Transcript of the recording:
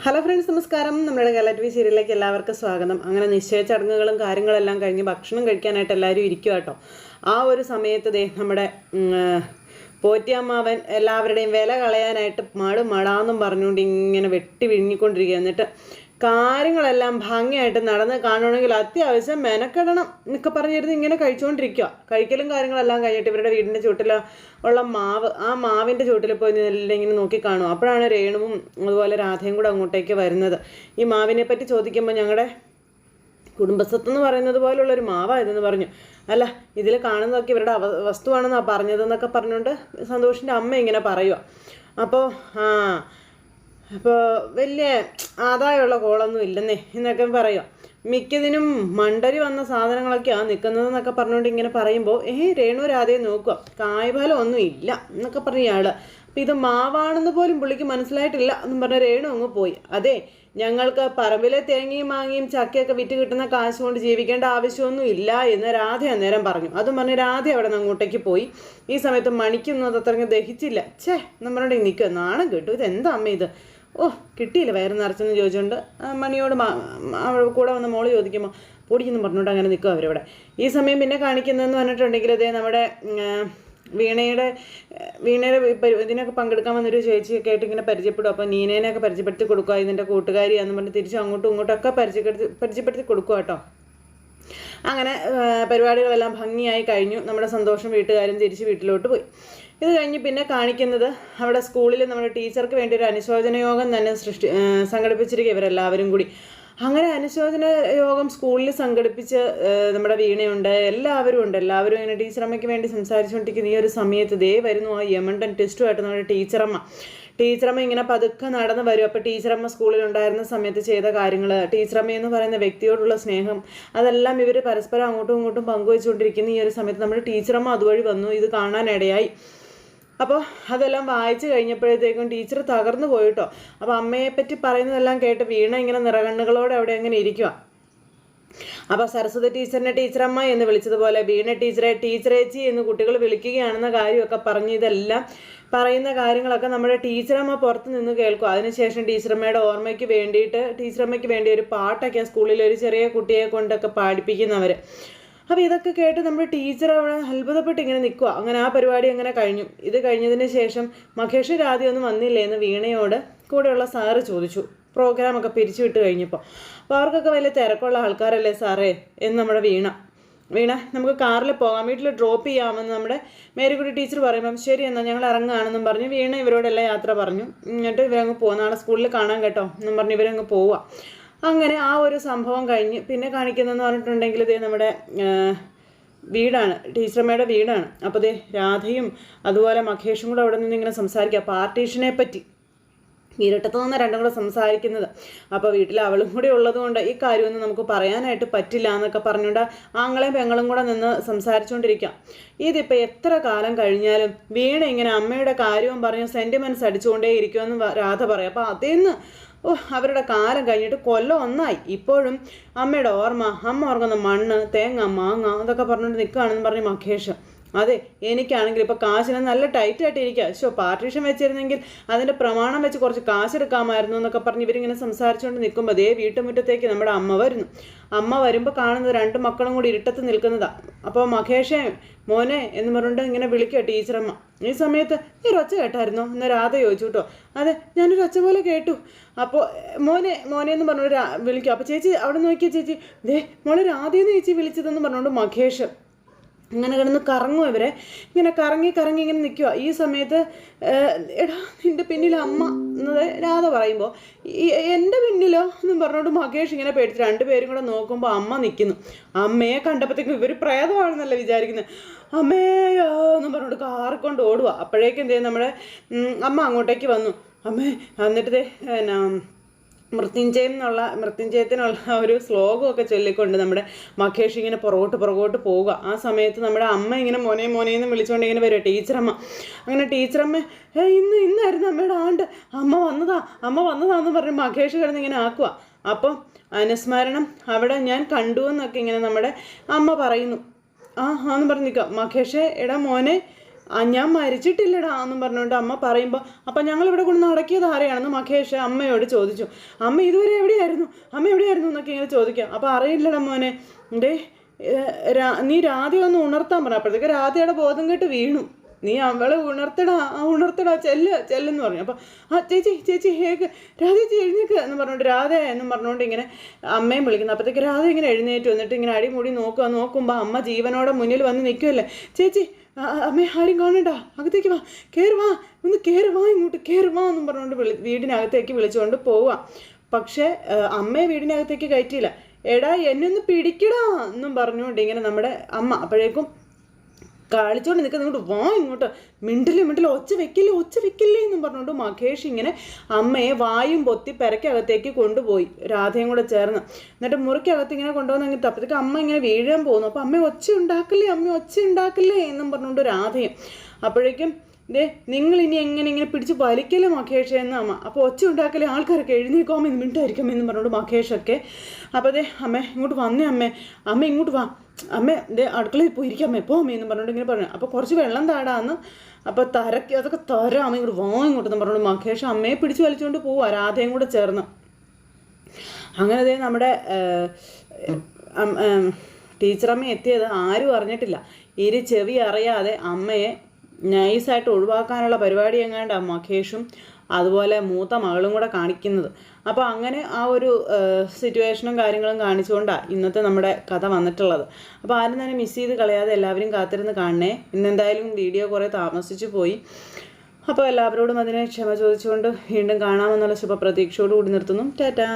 Hello friends, നമസ്കാരം. നമ്മുടെ Kerala T V സീരിയലിലേക്ക് എല്ലാവർക്കും സ്വാഗതം. അങ്ങനെ നിശ്ചയ ചടങ്ങുകളും കാര്യങ്ങളെല്ലാം കഴിഞ്ഞ് ഭക്ഷണം കഴിക്കാനായിട്ട് എല്ലാവരും ഇരിക്കുക കേട്ടോ. ആ ഒരു സമയത്ത് നമ്മുടെ പോറ്റിയമ്മാവൻ എല്ലാവരുടെയും വില കളയാനായിട്ട് മടാന്നും പറഞ്ഞുകൊണ്ട് ഇങ്ങനെ വെട്ടി വിഴുങ്ങിക്കൊണ്ടിരിക്കുക. എന്നിട്ട് കാര്യങ്ങളെല്ലാം ഭംഗിയായിട്ട് നടന്ന് കാണണമെങ്കിൽ അത്യാവശ്യം മെനക്കെടണം എന്നൊക്കെ പറഞ്ഞിരുന്ന് ഇങ്ങനെ കഴിച്ചുകൊണ്ടിരിക്കുക. കഴിക്കലും കാര്യങ്ങളെല്ലാം കഴിഞ്ഞിട്ട് ഇവരുടെ വീടിൻ്റെ ചുവട്ടിൽ ഉള്ള മാവ്, ആ മാവിൻ്റെ ചുവട്ടിൽ പോയി എല്ലാം ഇങ്ങനെ നോക്കി കാണും. അപ്പോഴാണ് രേണുവും അതുപോലെ രാധയും കൂടെ അങ്ങോട്ടേക്ക് വരുന്നത്. ഈ മാവിനെ പറ്റി ചോദിക്കുമ്പോൾ ഞങ്ങളുടെ കുടുംബസ്വത്ത് എന്ന് പറയുന്നത് പോലുള്ളൊരു മാവായതെന്ന് പറഞ്ഞു. അല്ല, ഇതിൽ കാണുന്നതൊക്കെ ഇവരുടെ വസ്തുവാണെന്നാണ് പറഞ്ഞതെന്നൊക്കെ പറഞ്ഞുകൊണ്ട് സന്തോഷിൻ്റെ അമ്മ ഇങ്ങനെ പറയുക. അപ്പോൾ വലിയ ആദായമുള്ള കോളൊന്നും ഇല്ലെന്നേ എന്നൊക്കെ പറയുക. മിക്കതിനും മണ്ടരി വന്ന സാധനങ്ങളൊക്കെയാണ് നിൽക്കുന്നതെന്നൊക്കെ പറഞ്ഞുകൊണ്ട് ഇങ്ങനെ പറയുമ്പോൾ രേണു രാധയെ നോക്കുക, കായ്ഫലം ഒന്നും ഇല്ല എന്നൊക്കെ പറഞ്ഞ ഇയാള്. അപ്പം ഇത് മാവാണെന്ന് പോലും പുള്ളിക്ക് മനസ്സിലായിട്ടില്ല എന്നും പറഞ്ഞ രേണു അങ്ങ് പോയി. അതെ, ഞങ്ങൾക്ക് പറമ്പിലെ തേങ്ങയും മാങ്ങയും ചക്കയൊക്കെ വിറ്റ് കിട്ടുന്ന കാശ് കൊണ്ട് ജീവിക്കേണ്ട ആവശ്യമൊന്നും ഇല്ല എന്ന് രാധ അന്നേരം പറഞ്ഞു. അതും പറഞ്ഞ് രാധ അവിടെ നിന്ന് അങ്ങോട്ടേക്ക് പോയി. ഈ സമയത്ത് മണിക്കൊന്നും അത് അത്രയ്ക്ക് ദഹിച്ചില്ല. എന്നും പറഞ്ഞിട്ട് നിൽക്കുക, നാണം കേട്ടു, ഇതെന്താ അമ്മ ഇത്, കിട്ടിയില്ല വയറ് നിറച്ചെന്ന് ചോദിച്ചുകൊണ്ട് മണിയോട് കൂടെ വന്ന മോള് ചോദിക്കുമ്പോൾ പൊടിയെന്ന് പറഞ്ഞുകൊണ്ട് അങ്ങനെ നിൽക്കും അവരവിടെ. ഈ സമയം പിന്നെ കാണിക്കുന്നതെന്ന് പറഞ്ഞിട്ടുണ്ടെങ്കിൽ അതേ നമ്മുടെ വീണയുടെ ഇതിനൊക്കെ പങ്കെടുക്കാൻ വന്നൊരു ചേച്ചിയൊക്കെ ആയിട്ട് ഇങ്ങനെ പരിചയപ്പെടും. അപ്പോൾ നീനേനെയൊക്കെ പരിചയപ്പെടുത്തി കൊടുക്കുക, ഇതിൻ്റെ കൂട്ടുകാരിയാന്ന് പറഞ്ഞ് തിരിച്ച് അങ്ങോട്ടും ഇങ്ങോട്ടൊക്കെ പരിചയപ്പെടുത്തി കൊടുക്കുക കേട്ടോ. അങ്ങനെ പരിപാടികളെല്ലാം ഭംഗിയായി കഴിഞ്ഞു. നമ്മുടെ സന്തോഷം വീട്ടുകാരും തിരിച്ച് വീട്ടിലോട്ട് പോയി. ഇത് കഴിഞ്ഞ് പിന്നെ കാണിക്കുന്നത് അവിടെ സ്കൂളിൽ നമ്മുടെ ടീച്ചർക്ക് വേണ്ടി ഒരു അനുശോചന യോഗം തന്നെ സംഘടിപ്പിച്ചിരിക്കുക ഇവരെല്ലാവരും കൂടി. അങ്ങനെ അനുശോചന യോഗം സ്കൂളിൽ സംഘടിപ്പിച്ച് നമ്മുടെ വീണയുണ്ട്, എല്ലാവരും ഉണ്ട്. എല്ലാവരും ഇങ്ങനെ ടീച്ചറമ്മയ്ക്ക് വേണ്ടി സംസാരിച്ചുകൊണ്ടിരിക്കുന്ന ഈ ഒരു സമയത്ത് വരുന്നു ആ യമണ്ടൻ ടെസ്റ്റുമായിട്ട് നമ്മുടെ ടീച്ചറമ്മ ഇങ്ങനെ പതുക്കെ നടന്ന് വരും. അപ്പോൾ ടീച്ചറമ്മ സ്കൂളിലുണ്ടായിരുന്ന സമയത്ത് ചെയ്ത കാര്യങ്ങൾ, ടീച്ചറമ്മ എന്ന് പറയുന്ന വ്യക്തിയോടുള്ള സ്നേഹം, അതെല്ലാം ഇവർ പരസ്പരം അങ്ങോട്ടും ഇങ്ങോട്ടും പങ്കുവെച്ചുകൊണ്ടിരിക്കുന്ന ഈ ഒരു സമയത്ത് നമ്മുടെ ടീച്ചറമ്മ അതുവഴി വന്നു. ഇത് കാണാനിടയായി. അപ്പോൾ അതെല്ലാം വായിച്ചു കഴിഞ്ഞപ്പോഴത്തേക്കും ടീച്ചർ തകർന്നു പോയിട്ടോ. അപ്പോൾ അമ്മയെപ്പറ്റി പറയുന്നതെല്ലാം കേട്ട് വീണ ഇങ്ങനെ നിറകണ്ണുകളോടെ അവിടെ അങ്ങനെ ഇരിക്കുക. അപ്പോൾ സരസ്വതി ടീച്ചറിനെ ടീച്ചറമ്മ എന്ന് വിളിച്ചതുപോലെ വീണ ടീച്ചറെ ടീച്ചറേച്ചി എന്ന് കുട്ടികൾ വിളിക്കുകയാണെന്ന കാര്യമൊക്കെ പറഞ്ഞ് ഇതെല്ലാം പറയുന്ന കാര്യങ്ങളൊക്കെ നമ്മുടെ ടീച്ചറമ്മ പുറത്ത് നിന്ന് കേൾക്കും. അതിനുശേഷം ടീച്ചറമ്മയുടെ ഓർമ്മയ്ക്ക് വേണ്ടി ഒരു പാട്ടൊക്കെ സ്കൂളിൽ ഒരു ചെറിയ കുട്ടിയെ കൊണ്ടൊക്കെ പാടിപ്പിക്കുന്നവർ. അപ്പോൾ ഇതൊക്കെ കേട്ട് നമ്മുടെ ടീച്ചർ അവിടെ അത്ഭുതപ്പെട്ട് ഇങ്ങനെ നിൽക്കുക. അങ്ങനെ ആ പരിപാടി അങ്ങനെ കഴിഞ്ഞു. ഇത് കഴിഞ്ഞതിന് ശേഷം മഹേഷ് രാധയൊന്നും വന്നില്ലേ എന്ന് വീണയോട് കൂടെയുള്ള സാറ് ചോദിച്ചു. പ്രോഗ്രാമൊക്കെ പിരിച്ചു വിട്ട് കഴിഞ്ഞപ്പോൾ അപ്പോൾ അവർക്കൊക്കെ വലിയ തിരക്കുള്ള ആൾക്കാരല്ലേ സാറേ എന്ന് നമ്മുടെ വീണ നമുക്ക് കാറിൽ പോകാം, വീട്ടിൽ ഡ്രോപ്പ് ചെയ്യാമെന്ന് നമ്മുടെ മേരിക്കുട്ടി ടീച്ചർ പറയുമ്പം ശരി എന്നാൽ ഞങ്ങൾ ഇറങ്ങുകയാണെന്നും പറഞ്ഞ് വീണ ഇവരോടെല്ലാം യാത്ര പറഞ്ഞു. എന്നിട്ട് ഇവരങ്ങ് പോകും, നാളെ സ്കൂളിൽ കാണാൻ കേട്ടോ എന്നും പറഞ്ഞ് ഇവരങ്ങ് പോവുക. അങ്ങനെ ആ ഒരു സംഭവം കഴിഞ്ഞ് പിന്നെ കാണിക്കുന്നതെന്ന് പറഞ്ഞിട്ടുണ്ടെങ്കിൽ നമ്മുടെ വീടാണ്, ടീച്ചറമ്മയുടെ വീടാണ്. അപ്പോൾ രാധയും അതുപോലെ മഹേഷും കൂടെ അവിടെ നിന്ന് ഇങ്ങനെ സംസാരിക്കുക പാർട്ടീഷനെ പറ്റി. ഇരട്ടത്ത് നിന്ന് രണ്ടും കൂടെ സംസാരിക്കുന്നത്. അപ്പോൾ വീട്ടിൽ അവളും കൂടി ഉള്ളതുകൊണ്ട് ഈ കാര്യമൊന്നും നമുക്ക് പറയാനായിട്ട് പറ്റില്ല എന്നൊക്കെ പറഞ്ഞുകൊണ്ട് ആങ്ങളെയും പെങ്ങളും കൂടെ നിന്ന് സംസാരിച്ചുകൊണ്ടിരിക്കാം. ഇതിപ്പോൾ എത്ര കാലം കഴിഞ്ഞാലും വീണ ഇങ്ങനെ അമ്മയുടെ കാര്യവും പറഞ്ഞ് സെൻറ്റിമെൻറ്റ്സ് അടിച്ചുകൊണ്ടേ ഇരിക്കുമെന്ന് രാധ പറയും. അപ്പോൾ അതേന്ന് അവരുടെ കാലം കഴിഞ്ഞിട്ട് കൊല്ലം ഒന്നായി. ഇപ്പോഴും അമ്മയുടെ ഓർമ്മ, അമ്മ ഓർക്കുന്ന മണ്ണ്, തേങ്ങ, മാങ്ങ അതൊക്കെ പറഞ്ഞുകൊണ്ട് നിൽക്കുകയാണെന്ന് പറഞ്ഞ് മഹേഷ്. അതെ, എനിക്കാണെങ്കിൽ ഇപ്പോൾ കാശിന് നല്ല ടൈറ്റായിട്ട് ഇരിക്കുക. പാർട്ടീഷൻ വെച്ചിരുന്നെങ്കിൽ അതിൻ്റെ പ്രമാണം വെച്ച് കുറച്ച് കാശെടുക്കാമായിരുന്നു എന്നൊക്കെ പറഞ്ഞ് ഇവരിങ്ങനെ സംസാരിച്ചുകൊണ്ട് നിൽക്കുമ്പോൾ വീട്ടുമുറ്റത്തേക്ക് നമ്മുടെ അമ്മ വരുന്നു. അമ്മ വരുമ്പോൾ കാണുന്നത് രണ്ട് മക്കളും കൂടി ഇരുട്ടത്ത് നിൽക്കുന്നതാണ്. അപ്പോൾ മഹേഷേ മോനെ എന്ന് പറഞ്ഞിട്ട് ഇങ്ങനെ വിളിക്കുക ടീച്ചറമ്മ. ഈ സമയത്ത് ഈ ഒച്ച കേട്ടായിരുന്നോ എന്ന് രാധ ചോദിച്ചു കേട്ടോ. അതെ, ഞാനൊരു ഒച്ച പോലെ കേട്ടു. അപ്പോൾ മോനെ എന്ന് പറഞ്ഞുകൊണ്ട് വിളിക്കുക. അപ്പോൾ ചേച്ചി അവിടെ നോക്കിയ ചേച്ചി മോളെ രാധയെന്ന് ചേച്ചി വിളിച്ചതെന്ന് പറഞ്ഞുകൊണ്ട് മഹേഷ് ഇങ്ങനെ കിടന്ന് കറങ്ങും. ഇവരെ ഇങ്ങനെ കറങ്ങി ഇങ്ങനെ നിൽക്കുക. ഈ സമയത്ത് എടാ നിൻ്റെ പിന്നിൽ അമ്മ എന്നത് രാധ പറയുമ്പോൾ എൻ്റെ പിന്നിലോ എന്നും പറഞ്ഞുകൊണ്ട് മഹേഷ് ഇങ്ങനെ പേടിച്ച് രണ്ടുപേരും കൂടെ നോക്കുമ്പോൾ അമ്മ നിൽക്കുന്നു. അമ്മയെ കണ്ടപ്പോഴത്തേക്കും ഇവർ പ്രേതമാണെന്നല്ല വിചാരിക്കുന്നത്. അമ്മയോ എന്നും പറഞ്ഞുകൊണ്ട് കാറിക്കൊണ്ട് ഓടുക. അപ്പോഴേക്കും നമ്മുടെ അമ്മ അങ്ങോട്ടേക്ക് വന്നു. അമ്മേ എന്നിട്ട് മൃത്യുഞ്ജയത്തിനുള്ള ഒരു ശ്ലോകമൊക്കെ ചൊല്ലിക്കൊണ്ട് നമ്മുടെ മഹേഷ് ഇങ്ങനെ പുറകോട്ട് പോവുക. ആ സമയത്ത് നമ്മുടെ അമ്മ ഇങ്ങനെ മോനെന്ന് വിളിച്ചുകൊണ്ട് ഇങ്ങനെ വരും ടീച്ചറമ്മ. അങ്ങനെ ടീച്ചറമ്മ ഇന്നായിരുന്നു അമ്മയുടെ ആണ്ട്, അമ്മ വന്നതാന്ന് പറഞ്ഞ് മഹേഷ് കിടന്ന് ഇങ്ങനെ ആക്കുക. അപ്പം അനുസ്മരണം അവിടെ ഞാൻ കണ്ടു എന്നൊക്കെ ഇങ്ങനെ നമ്മുടെ അമ്മ പറയുന്നു. എന്ന് പറഞ്ഞ് നിൽക്കുക. മഹേഷ് എടാ മോനെ ഞാൻ മരിച്ചിട്ടില്ലടാ എന്നും പറഞ്ഞുകൊണ്ട് അമ്മ പറയുമ്പോൾ അപ്പം ഞങ്ങളിവിടെ കൊണ്ട് അടക്കിയത് ആരെയാണെന്ന് മഹേഷ് അമ്മയോട് ചോദിച്ചു. അമ്മ ഇതുവരെ എവിടെയായിരുന്നു എന്നൊക്കെ ഇങ്ങനെ ചോദിക്കാം. അപ്പോൾ അറിയില്ലടാ മോനെ, ഡേ നീ രാധയെ ഒന്ന് ഉണർത്താൻ പറഞ്ഞു. അപ്പോഴത്തേക്ക് രാധയുടെ ബോധം കെട്ട് വീണു. നീ അവളെ ഉണർത്തടാ ചെല്ലെന്ന് പറഞ്ഞു. അപ്പം ചേച്ചി ഹേക്ക് രാധ ചേച്ചി എഴുന്നേക്ക് എന്ന് പറഞ്ഞുകൊണ്ട് രാധ എന്നും പറഞ്ഞുകൊണ്ട് ഇങ്ങനെ അമ്മയും വിളിക്കുന്നു. അപ്പോഴത്തേക്ക് രാധ ഇങ്ങനെ എഴുന്നേറ്റ് വന്നിട്ട് ഇങ്ങനെ അടിമുടി നോക്കുമ്പോൾ അമ്മ ജീവനോടെ മുന്നിൽ വന്ന് നിൽക്കുമല്ലേ. ചേച്ചി അമ്മേ ആരും കാണണ്ട, അകത്തേക്ക് വാ, ഒന്ന് കയറി വാ ഇങ്ങോട്ട് എന്നും പറഞ്ഞുകൊണ്ട് വീടിനകത്തേക്ക് വിളിച്ചുകൊണ്ട് പോവാം. പക്ഷേ അമ്മയെ വീടിനകത്തേക്ക് കയറ്റിയില്ല. എടാ എന്നെ ഒന്ന് പിടിക്കടാ എന്നും പറഞ്ഞുകൊണ്ട് ഇങ്ങനെ നമ്മുടെ അമ്മ അപ്പോഴേക്കും കളിച്ചോണ്ട് നിൽക്കുന്ന ഇങ്ങോട്ട് വാ, ഇങ്ങോട്ട് മിണ്ടില്ല ഒച്ച വെക്കില്ലേ എന്നും പറഞ്ഞുകൊണ്ട് മഹേഷ് ഇങ്ങനെ അമ്മയെ വായും പൊത്തി പെരക്കകത്തേക്ക് കൊണ്ടുപോയി രാധയും കൂടെ ചേർന്ന്. എന്നിട്ട് മുറിക്കകത്ത് ഇങ്ങനെ കൊണ്ടുവന്നെങ്കിൽ അപ്പോഴത്തേക്ക് അമ്മ ഇങ്ങനെ വീഴാൻ പോകുന്നു. അപ്പോൾ അമ്മ ഒച്ച ഉണ്ടാക്കില്ലേ എന്നും പറഞ്ഞുകൊണ്ട് രാധയും. അപ്പോഴേക്കും നിങ്ങൾ ഇനി എങ്ങനെ പിടിച്ച് വലിക്കല്ലേ മഹേഷ് എന്ന് അമ്മ. അപ്പോൾ ഒച്ച ഉണ്ടാക്കല്ലേ, ആൾക്കാരൊക്കെ എഴുന്നേക്കാമെന്ന് മിണ്ടായിരിക്കാമെന്ന് പറഞ്ഞുകൊണ്ട് മഹേഷൊക്കെ. അപ്പോൾ അമ്മ ഇങ്ങോട്ട് വന്നേ, അമ്മ ഇങ്ങോട്ട് വാ, അമ്മ അടുക്കളയിൽ പോയിരിക്കാം, അമ്മ എന്ന് പറഞ്ഞുകൊണ്ട് ഇങ്ങനെ പറഞ്ഞു. അപ്പോൾ കുറച്ച് വെള്ളം താടാന്ന്. അപ്പോൾ അതൊക്കെ തരാം, അമ്മ ഇങ്ങോട്ട് വാ ഇങ്ങോട്ടെന്ന് പറഞ്ഞുകൊണ്ട് മഹേഷ് അമ്മയെ പിടിച്ച് വലിച്ചുകൊണ്ട് പോവാ രാധയും കൂടെ ചേർന്ന്. അങ്ങനെ നമ്മുടെ ടീച്ചറമ്മ എത്തിയത് ആരും അറിഞ്ഞിട്ടില്ല. ചെവി അറിയാതെ അമ്മയെ നൈസായിട്ട് ഒഴിവാക്കാനുള്ള പരിപാടി എങ്ങാണ്ടാണ് മഹേഷും അതുപോലെ മൂത്ത മകളും കൂടെ കാണിക്കുന്നത്. അപ്പോൾ അങ്ങനെ ആ ഒരു സിറ്റുവേഷനും കാര്യങ്ങളും കാണിച്ചുകൊണ്ടാണ് ഇന്നത്തെ നമ്മുടെ കഥ വന്നിട്ടുള്ളത്. അപ്പോൾ ആരും തന്നെ മിസ് ചെയ്ത് കളയാതെ എല്ലാവരും കാത്തിരുന്ന് കാണണേ. ഇന്നെന്തായാലും വീഡിയോ കുറേ താമസിച്ചു പോയി. അപ്പോൾ എല്ലാവരോടും അതിനെ ക്ഷമ ചോദിച്ചുകൊണ്ട് വീണ്ടും കാണാമെന്നുള്ള ശുഭപ്രതീക്ഷയോടുകൂടി നിർത്തുന്നു. ടാറ്റാ.